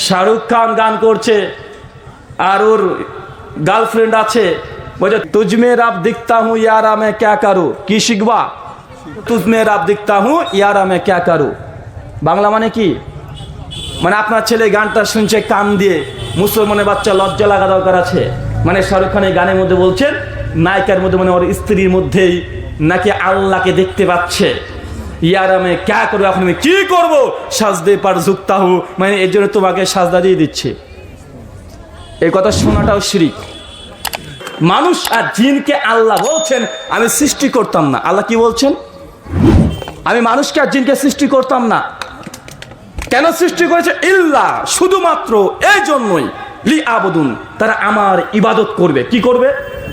শাহরুখ খান গান করছে আর ওর গার্লফ্রেন্ড আছে, বলছে তুঝমে রাব দিখতা হুঁ ইয়ারা মে ক্যা করু। কি শিখবা? তুঝমে রাব দিখতা হুঁ ইয়ারা মে ক্যা করু। বাংলা মানে কি? মানে আপনার ছেলে গানটা শুনছে কান দিয়ে, মুসলমানের বাচ্চা লজ্জা লাগা দরকার আছে। মানে শাহরুখ খান এই গানের মধ্যে বলছেন নায়িকার মধ্যে মানে ওর স্ত্রীর মধ্যেই নাকি আল্লাহকে দেখতে পাচ্ছে। ইয়ারা মে ক্যা করবো, এখন আমি কি করবো? সাজদে পার ঝুকতা হু, মানে এর জন্য তোমাকে সাজদা দিয়ে দিচ্ছে। এই কথা শোনাটাও শিরিক। মানুষ আর জিনকে আল্লাহ বলছেন আমি সৃষ্টি করতাম না। আল্লাহ কি বলছেন? আমি মানুষকে আর জিনকে সৃষ্টি করতাম না। কেন সৃষ্টি করেছে? ইল্লা, শুধুমাত্র এই জন্যই, লি আবুদুন, তারা আমার ইবাদত করবে। কি করবে?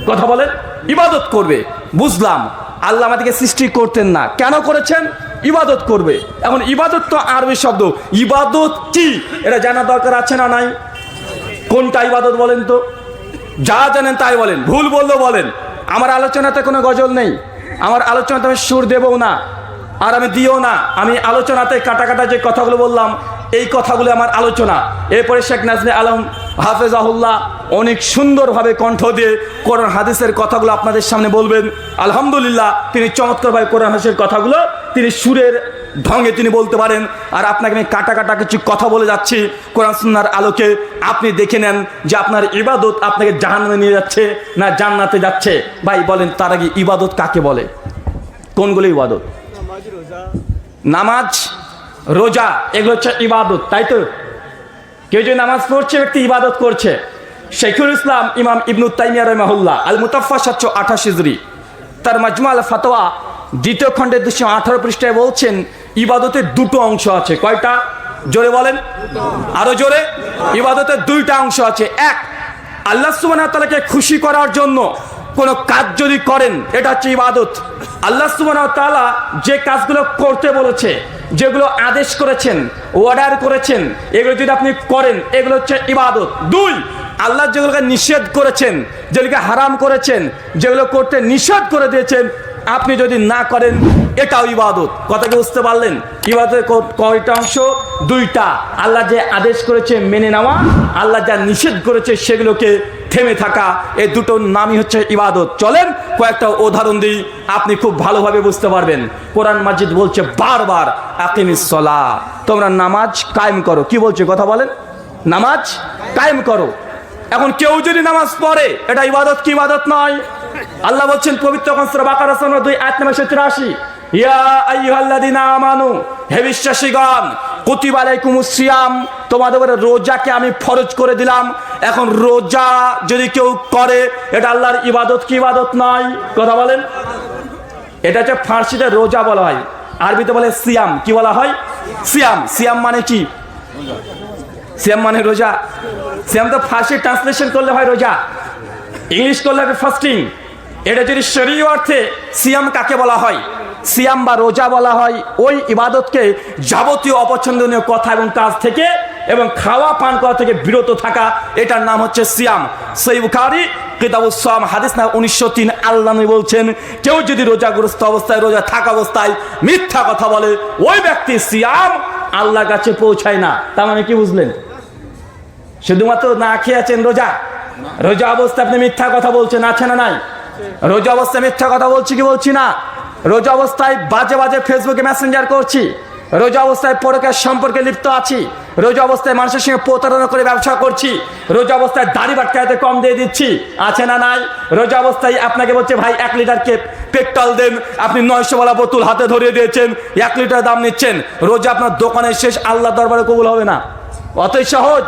কথা বলেন, ইবাদত করবে। বুঝলাম, আল্লাহ আমাদেরকে সৃষ্টি করতেন না, কেন করেছেন? ইবাদত করবে। এখন ইবাদত তো আরবি শব্দ, ইবাদত কি এটা জানা দরকার আছে না নাই? কোনটা ইবাদত বলেন তো? যা জানেন তাই বলেন, ভুল বললেও বলেন। আমার আলোচনাতে কোনো গজল নেই, আমার আলোচনাতে আমি সুর দেবও না, আর আমি দিও না। আমি আলোচনাতে কাটা কাটা যে কথাগুলো বললাম, এই কথাগুলো আমার আলোচনা। এরপরে শেখ নাজমে আলম হাফেজাহুল্লাহ অনেক সুন্দরভাবে কণ্ঠ দিয়ে কোরআন হাদিসের কথাগুলো আপনাদের সামনে বলবেন। আলহামদুলিল্লাহ, তিনি চমৎকারভাবে কোরআন হাদিসের কথাগুলো তিনি সুরের ঢঙে তিনি বলতে পারেন। আর আপনাকে আমি কাটা কাটা কিছু কথা বলে যাচ্ছি কোরআন সুন্নাহর আলোকে। আপনি দেখে নেন যে আপনার ইবাদত আপনাকে জাহান্নামে নিয়ে যাচ্ছে না জান্নাতে যাচ্ছে। ভাই বলেন, তার আগে ইবাদত কাকে বলে? কোনগুলো ইবাদত? নামাজ, রোজা, এগুলো হচ্ছে ইবাদত, তাই তো? কেউ যদি নামাজ পড়ছে, ব্যক্তি ইবাদত করছে। শেখুল ইসলাম ইমাম ইবনু তাইমিয়া রাহিমাহুল্লাহ আল মুতাফা 728 হিজরি তার মাজমা আল ফাতোয়া দ্বিতীয় খণ্ডের 218 পৃষ্ঠায় বলছেন ইবাদতের দুটো অংশ আছে। কয়টা? জোরে বলেন, আরো জোরে। ইবাদতের দুইটা অংশ আছে। এক, আল্লাহ সুবহানাহু ওয়া তাআলাকে খুশি করার জন্য কোনো কাজ যদি করেন, এটা হচ্ছে ইবাদত। আল্লাহ সুবহানাহু ওয়া তাআলা যে কাজগুলো করতে বলেছে, যেগুলো আদেশ করেছেন, অর্ডার করেছেন, এগুলো যদি আপনি করেন, এগুলো হচ্ছে ইবাদত। দুই, আল্লাহ যেগুলোকে নিষেধ করেছেন, যেগুলোকে হারাম করেছেন, যেগুলো করতে নিষেধ করে দিয়েছেন, আপনি যদি না করেন, এটাও ইবাদত। কথাকে বুঝতে পারলেন? ইবাদতের কয়টা অংশ? দুইটা। আল্লাহ যে আদেশ করেছে মেনে নেওয়া, আল্লাহ যা নিষেধ করেছে সেগুলোকে থেমে থাকা, এই দুটোর নামই হচ্ছে ইবাদত। চলেন কয়েকটা উদাহরণ দিই, আপনি খুব ভালোভাবে বুঝতে পারবেন। কোরআন মাজিদ বলছে বারবার আকিমিস সালাহ, তোমরা নামাজ কায়েম করো। কি বলছে? কথা বলেন, নামাজ কায়েম করো। এখন কেউ যদি নামাজ পড়ে, এটা ইবাদত কি ইবাদত নয়? আল্লাহ বলছেন পবিত্র সূরা বাকারা 2 আয়াত নম্বর 87, ইয়া আইয়ুহাল্লাযীনা আমানু, হে বিশ্বাসীগণ, কুতিবা আলাইকুমুস সিয়াম, তোমাদের উপরে রোজাকে আমি ফরজ করে দিলাম। এখন রোজা যদি কেউ করে, এটা আল্লাহর ইবাদত কি ইবাদত নয়? কথা বলেন। এটা হচ্ছে ফার্সিতে রোজা বলা হয়, আরবিতে বলে সিয়াম। কি বলা হয়? সিয়াম। সিয়াম মানে কি? সিয়াম মানে রোজা। সিয়াম তো ফার্সি ট্রান্সলেশন করলে হয় রোজা, ইংলিশ করলে হবে ফাস্টিং। এটা যদি শরীয়ত অর্থে সিয়াম কাকে বলা হয়? সিয়াম বা রোজা বলা হয় ওই ইবাদতকে যাবতীয় অপছন্দনীয় কথা এবং কাজ থেকে এবং খাওয়া পান করা থেকে বিরত থাকা, এটার নাম হচ্ছে সিয়াম। সহিহ বুখারী কিতাবুস সিয়াম হাদিস না 1903, আল্লাহ নবী বলছেন কেউ যদি রোজাগ্রস্ত অবস্থায়, রোজা থাকা অবস্থায় মিথ্যা কথা বলে, ওই ব্যক্তি সিয়াম আল্লাহর কাছে পৌঁছায় না। তার মানে কি বুঝলেন? শুধুমাত্র না খেয়ে আছেন রোজা, রোজা অবস্থায় আপনি মিথ্যা কথা বলছেন, আছে না নাই? রোজা অবস্থায় মিথ্যা কথা বলছি কি বলছি না? রোজা অবস্থায় বাজে বাজে ফেসবুকে মেসেঞ্জার করছি, রোজা অবস্থায় পরকীয়ার সম্পর্কে লিপ্ত আছি, রোজা অবস্থায় মানুষের সঙ্গে প্রতারণা করে ব্যবসা করছি, রোজা অবস্থায় দাড়ি বাটকাতে কম দিয়ে দিচ্ছি, আছে না নাই? রোজা অবস্থায় আপনাকে বলছে ভাই 1 লিটার পেট্রোল দেন, আপনি 900 ওয়ালা বোতল হাতে ধরিয়ে দিয়েছেন, 1 লিটার দাম নিচ্ছেন। রোজা আপনার দোকানের শেষ, আল্লাহ দরবারে কবুল হবে না। অতই সহজ।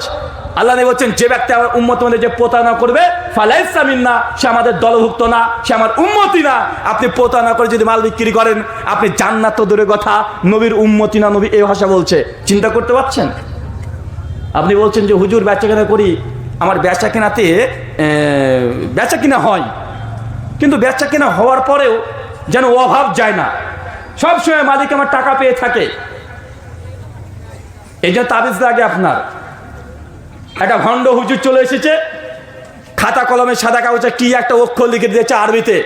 আল্লাহ নবী বলছেন যে ব্যক্তি আমার উম্মতের মধ্যে যে প্রতারণা করবে, ফালাইসা মিন্না, সে আমাদের দলভুক্ত না, সে আমার উম্মতি না। আপনি প্রতারণা করে যদি মাল বিক্রি করেন, আপনি জান্নাত তো দূরের কথা, নবীর উম্মতি না। নবী এই ভাষা বলছে, চিন্তা করতে পারছেন? আপনি বলছেন যে হুজুর বেচা কেনা করি, আমার বেচা কেনাতে বেচা কিনা হয়, কিন্তু বেচা কেনা হওয়ার পরেও যেন অভাব যায় না, সবসময় মালিক আমার টাকা পেয়ে থাকে। এই জন্য তাবিজ লাগে আপনার। একটা ভণ্ড হুজুর চলে এসেছে, খাতা কলমে সাদা কাগজে কি একটা অক্ষর লিখে দিয়েছে আরবিতে,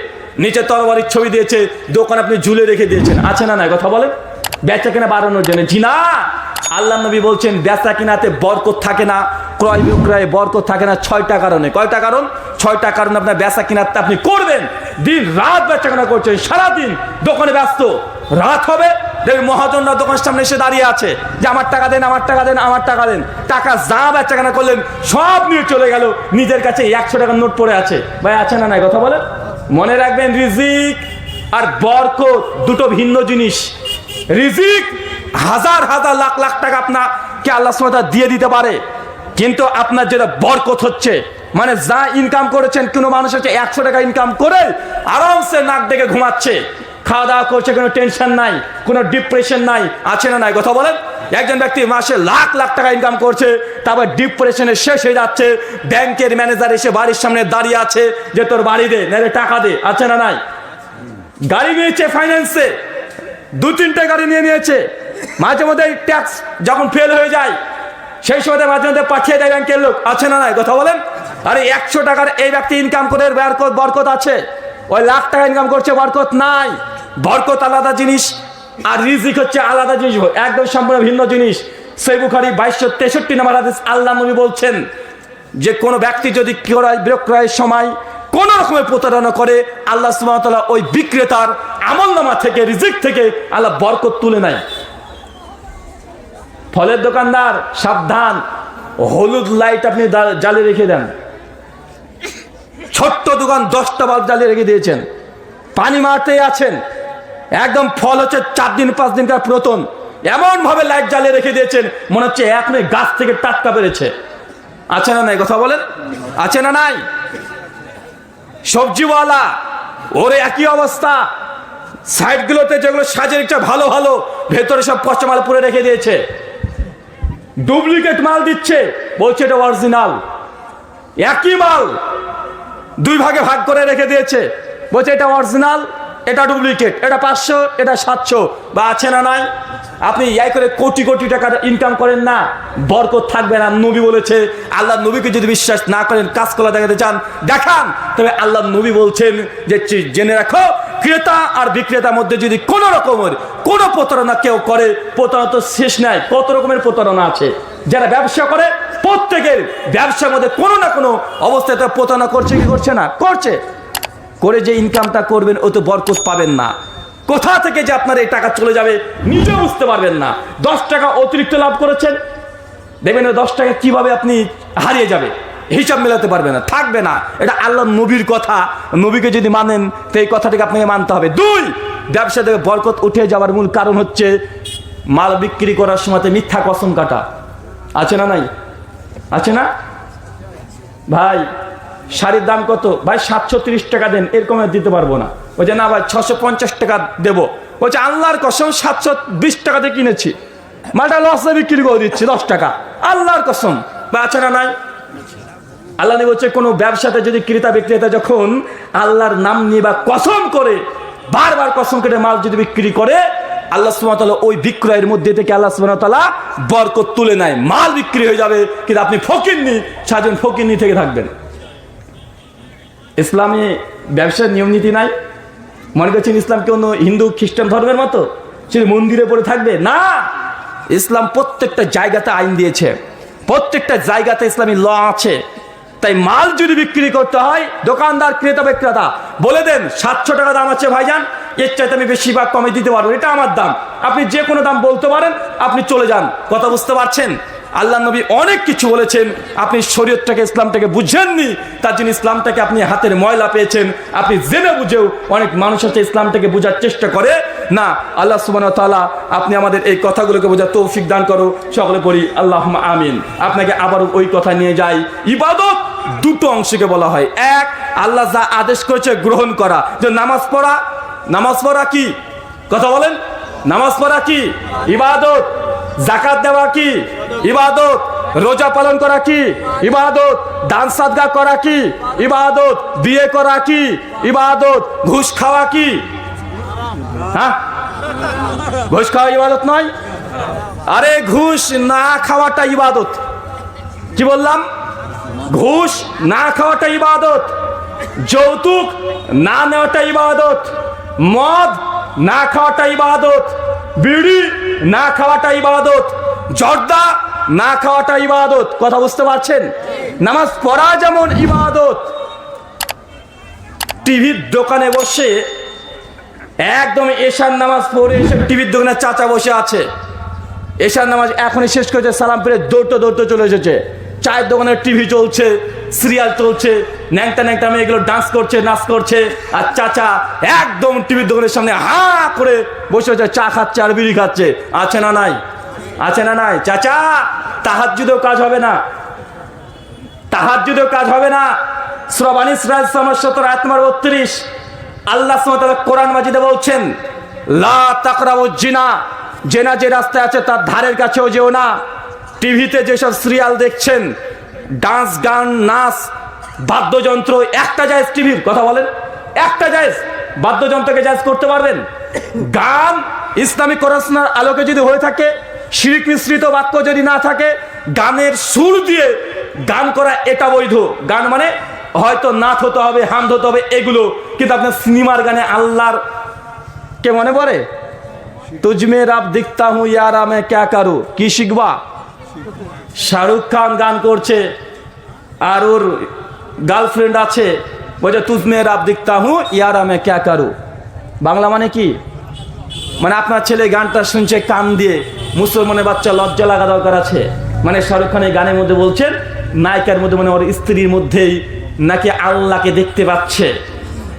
নিচে তরবারির ছবি দিয়েছে, দোকান আপনি ঝুলে রেখে দিয়েছেন, আছে না নাই? কথা বলেন। বেচা কেনা বাড়ানোর জন্য। জি না, আল্লাহ নবী বলছেন বেচা কিনাতে বরকত থাকে না, ক্রয় বিক্রয়ে বরকত থাকে না 6টা কারণে। কয়টা কারণ? 6টা কারণ আপনার বেচা কিনাতে আপনি করবেন। দিন রাত বেচা কিনা করছেন, সারাদিন দোকানে ব্যস্ত, রাত হবে দেখবেন মহাজনরা দোকানের সামনে এসে দাঁড়িয়ে আছে যে আমার টাকা দেন, আমার টাকা দেন, আমার টাকা দেন। টাকা যা বেচা কেনা করলেন সব নিয়ে চলে গেল, নিজের কাছে 100 টাকার নোট পড়ে আছে। ভাই আছে না নাই কথা বলেন? মনে রাখবেন রিজিক আর বরকত দুটো ভিন্ন জিনিস। রিজিক হাজার হাজার লাখ লাখ টাকা আপনাকে আল্লাহ সুবহানাহু ওয়া তাআলা দিয়ে দিতে পারে, কিন্তু আপনার যেটা বরকত হচ্ছে মানে যা ইনকাম করেছেন, কোনো মানুষ হচ্ছে 100 টাকা ইনকাম করে আরামসে নাক ডেকে ঘুমাচ্ছে, খাওয়া দাওয়া করছে, কোনো টেনশন নাই, কোনো ডিপ্রেশন নাই। আছে না নাই কথা বলেন? একজন ব্যক্তি মাসে লাখ লাখ টাকা ইনকাম করছে, তারপর ডিপ্রেশনে শেষ হয়ে যাচ্ছে, ব্যাংকের ম্যানেজার এসে বাড়ির সামনে দাঁড়িয়ে আছে যে তোর বাড়ি দে, নাহলে টাকা দে। আছে না নাই? গাড়ি নিয়েছে ফাইন্যান্সে, 2-3টে গাড়ি নিয়ে নিয়েছে, মাঝে মধ্যে ট্যাক্স যখন ফেল হয়ে যায় সেই সময় মাঝে মধ্যে পাঠিয়ে দেয় ব্যাংকের লোক। আছে না নাই কথা বলেন? আরে 100 টাকার এই ব্যক্তি ইনকাম করে বরকত আছে, ওই লাখ টাকা ইনকাম করছে বরকত নাই। বরকত আলাদা জিনিস আর রিজিক হচ্ছে আলাদা জিনিস, একদম সম্পূর্ণ ভিন্ন জিনিস। সহিহ বুখারী 2263 নম্বর হাদিস, আল্লাহ নবী বলছেন যে কোনো ব্যক্তি যদি ক্রয় বিক্রয়ের সময় কোন রকমের প্রতারণা করে, আল্লাহ সুবহানাহু ওয়া তাআলা ওই বিক্রেতার আমলনামা থেকে, রিজিক থেকে আল্লাহ বরকত তুলে নেয়। ফলের দোকানদার সাবধান, হলুদ লাইট আপনি জ্বালিয়ে রেখে দেন, ছোট্ট দোকান 10টা বাল্ব জ্বালিয়ে রেখে দিয়েছেন, পানি মারতেই আছেন, একদম ফল হচ্ছে 4 দিন 5 দিনকার পুরাতন, এমন ভাবে লাইট জ্বালিয়ে রেখে দিয়েছেন মনে হচ্ছে এখনই গাছ থেকে টাটকা বেড়েছে। আছে না নাই কথা বলেন? আছে না নাই? সবজিওয়ালা ওর একই অবস্থা, সাইডগুলোতে যেগুলো সাজের একটা ভালো ভালো, ভেতরে সব পচা মাল পুরে রেখে দিয়েছে, ডুপ্লিকেট মাল দিচ্ছে, বলছে এটা অরিজিনাল। একই মাল 2 ভাগে ভাগ করে রেখে দিয়েছে, বলছে এটা অরিজিনাল, এটা ডুপ্লিকেট, এটা 500, এটা 700। বা আছে না নাই? আপনি এই করে কোটি কোটি টাকা ইনকাম করেন না, বরকত থাকবে না। নবী বলেছে, আল্লাহ নবীকে যদি বিশ্বাস না করেন, কাজ করা দেখাতে চান দেখান, তবে আল্লাহ নবী বলছেন যে জেনে রাখো ক্রেতা আর বিক্রেতার মধ্যে যদি কোন রকমের কোন প্রতারণা কেউ করে, প্রতারণা তো শেষ নাই, কত রকমের প্রতারণা আছে। যারা ব্যবসা করে প্রত্যেকের ব্যবসার মধ্যে কোনো না কোনো অবস্থায় প্রতারণা করছে কি করছে না? করছে। করে যে ইনকামটা করবেন ও তো বরকত পাবেন না। কোথা থেকে যে আপনার এই টাকা চলে যাবে নিজে বুঝতে পারবেন না। 10 টাকা অতিরিক্ত লাভ করেছেন, দেখবেন 10 টাকা কিভাবে আপনি হারিয়ে যাবে, হিসাব মেলাতে পারবে না, থাকবে না। এটা আল্লাহ নবীর কথা, নবীকে যদি মানেন তো এই কথাটাকে আপনাকে মানতে হবে। 2, ব্যবসা থেকে বরকত উঠে যাওয়ার মূল কারণ হচ্ছে মাল বিক্রি করার সময় মিথ্যা কসম কাটা। আছে না নাই? আছে না? ভাই শাড়ির দাম কত? ভাই 730 টাকা দেন, এরকম দিতে পারবো না। বলছে না ভাই 650 টাকা দেবো। বলছে আল্লাহর কসম 720 টাকাতে কিনেছি, মালটা লসে বিক্রি করে দিচ্ছি 10 টাকা, আল্লাহর কসম। বা আছে না নাই? আল্লাহ নবী বলছে কোনো ব্যবসাতে যদি ক্রেতা বিক্রেতা যখন আল্লাহর নাম নিয়ে বা কসম করে বারবার কসম কেটে মাল যদি বিক্রি করে, আল্লাহ সুবহানাহু ওয়া তাআলা ওই বিক্রয়ের মধ্যে থেকে আল্লাহ সুবহানাহু ওয়া তাআলা বরকত তুলে নেয়। মাল বিক্রি হয়ে যাবে কিন্তু আপনি ফকিরনি, সাজন ফকিরনি থেকে থাকবেন। ইসলামে ব্যবসার নিয়ম নীতি নাই। মনে করছেন ইসলাম কি অন্য হিন্দু খ্রিস্টান ধর্মের মতো সে মন্দিরে পড়ে থাকবে? না, ইসলাম প্রত্যেকটা জায়গাতে আইন দিয়েছে, প্রত্যেকটা জায়গাতে ইসলামী ল আছে। তাই মাল যদি বিক্রি করতে হয়, দোকানদার ক্রেতা বিক্রেতা বলে দেন 700 টাকা দাম আছে ভাইজান, এর চাইতে আমি বেশি বা কমে দিতে পারবো, এটা আমার দাম। আপনি যে কোনো দাম বলতে পারেন, আপনি চলে যান। কথা বুঝতে পারছেন? আল্লাহ নবী অনেক কিছু বলেছেন, আপনি শরীয়তটাকে ইসলামটাকে বুঝেননি, তার জন্য ইসলামটাকে আপনি হাতের ময়লা পেয়েছেন। আপনি জেনে বুঝেও অনেক মানুষ হচ্ছে ইসলামটাকে বোঝার চেষ্টা করে না। আল্লাহ সুবহানাহু ওয়া তাআলা আপনি আমাদের এই কথাগুলোকে বোঝার তৌফিক দান করো। সকলে পড়ি আল্লাহুম্মা আমিন। আপনাকে আবারও ওই কথা নিয়ে যাই, ইবাদত 2টো অংশকে বলা হয়। 1, আল্লাহ যা আদেশ করেছে গ্রহণ করা, যে নামাজ পড়া। নামাজ পড়া কি? কথা বলেন। নামাজ পড়া কি? ইবাদত। যাকাত দেওয়া কি? ইবাদত। রোজা পালন করা কি? ইবাদত। দান সাদকা করা কি? ইবাদত। বিয়ে করা কি? ইবাদত। ঘুষ খাওয়া কি? হ্যাঁ, ঘুষ খাওয়া ইবাদত নয়? আরে ঘুষ না খাওয়াটা ইবাদত। কি বললাম? ঘুষ না খাওয়াটা ইবাদত, যৌতুক না নেওয়াটা ইবাদত, মদ না খাওয়াটা ইবাদত, বিড়ি না খাওয়াটা ইবাদত, জর্দা না খাওয়াটা ইবাদত। কথা বুঝতে পারছেন? নামাজ পড়া যেমন ইবাদত, টিভির দোকানে বসে একদম এশার নামাজ পড়ে এসে টিভির দোকানে চাচা বসে আছে, এশার নামাজ এখনই শেষ করেছে, সালাম ফিরে দৌড়তে দৌড়তে চলে এসেছে, চায়ের দোকানে টিভি চলছে, সিরিয়াল চলছে, ন্যাংটা ন্যাংটা মেয়েগুলো ডান্স করছে, নাচ করছে, আর চাচা একদম টিভির দোকানের সামনে হা করে বসে আছে, চা খাচ্ছে আর বিড়ি খাচ্ছে। আছে না নাই? আছে না নাই? চাচা, তাহাজ্জুদেও কাজ হবে না, তাহাজ্জুদেও কাজ হবে না। সূরা বানী ইসরাঈল 17 আল্লাহ সুবহানাহু ওয়া তাআলা কোরআন মাজিদে বলছেন, লা তাকরাবুজ জিনা, জেনা যে রাস্তায় আছে তার ধারের কাছেও যেও না। টিভিতে যেসব সিরিয়াল দেখছেন, ডান্স, গান, নাচ, বাদ্যযন্ত্র, একটা জায়েজ টিভির কথা বলেন, একটা জায়েজ, বাদ্যযন্ত্রকে জায়েজ করতে পারবেন? গান ইসলামিক কোরআনের আলোকে যদি হয়ে থাকে, শিরক মিশ্রিত বাক্য যদি না থাকে, গানের সুর দিয়ে গান করা এটা বৈধ। গান মানে হয়তো নাচ হতে হবে, হামদ হতে হবে, এগুলো। কিন্তু আপনার সিনেমার গানে আল্লাহর কে মনে পড়ে? তুজমে রাব দিখতা হুঁ ইয়ারা মে ক্যা করু, কি শিখবা? শাহরুখ খান গান করছে আর ওর গার্লফ্রেন্ড আছে, বলছে তুজমে রাব দিখতা হুঁ ইয়ারা মে ক্যা করু। বাংলা মানে কি? মানে আপনার ছেলে গানটা শুনছে কান দিয়ে, মুসলমানের বাচ্চা লজ্জা লাগা দরকার আছে। মানে শাহরুখ খান এই গানের মধ্যে বলছেন নায়িকার মধ্যে মানে ওর স্ত্রীর মধ্যেই নাকি আল্লাহকে দেখতে পাচ্ছে।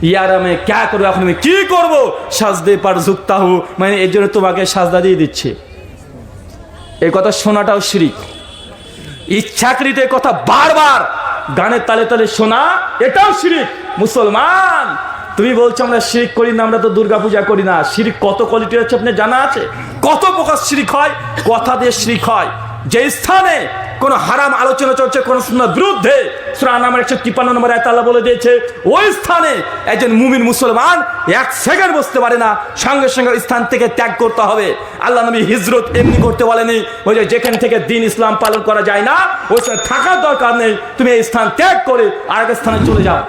ইয়ার আমি ক্যা করবো, এখন আমি কি করবো? সাজদে পার ঝুঁকতা হু, মানে এর জন্য তোমাকে সাজদা দিয়ে দিচ্ছে। এই কথা শোনাটাও শিরিক। ইচ্ছাকৃত এই কথা বারবার গানের তালে তালে শোনা, এটাও শিরিক। মুসলমান, তুমি বলছো আমরা শিরিক করি না, আমরা তো দুর্গা পূজা করি না। শিরিক কত কোয়ালিটি আছে আপনি জানা আছে? কত প্রকার শিরিক হয়? কথা দিয়ে শিরিক হয়। যে স্থানে কোন হারাম আলোচনা চলছে, কোন সুন্নাহর বিরুদ্ধে, সূরা আন-নামের 153 নম্বর আয়াতে আল্লাহ বলে দিয়েছে, ওই স্থানে একজন মুমিন মুসলমান এক সেকেন্ড বসতে পারে না, সঙ্গে সঙ্গে স্থান থেকে ত্যাগ করতে হবে। আল্লাহ নবী হিজরত এমনি করতে বলেনি, ওই যে যেখান থেকে দিন ইসলাম পালন করা যায় না ওই স্থানে থাকার দরকার নেই, তুমি এই স্থান ত্যাগ করে আরেক স্থানে চলে যাও।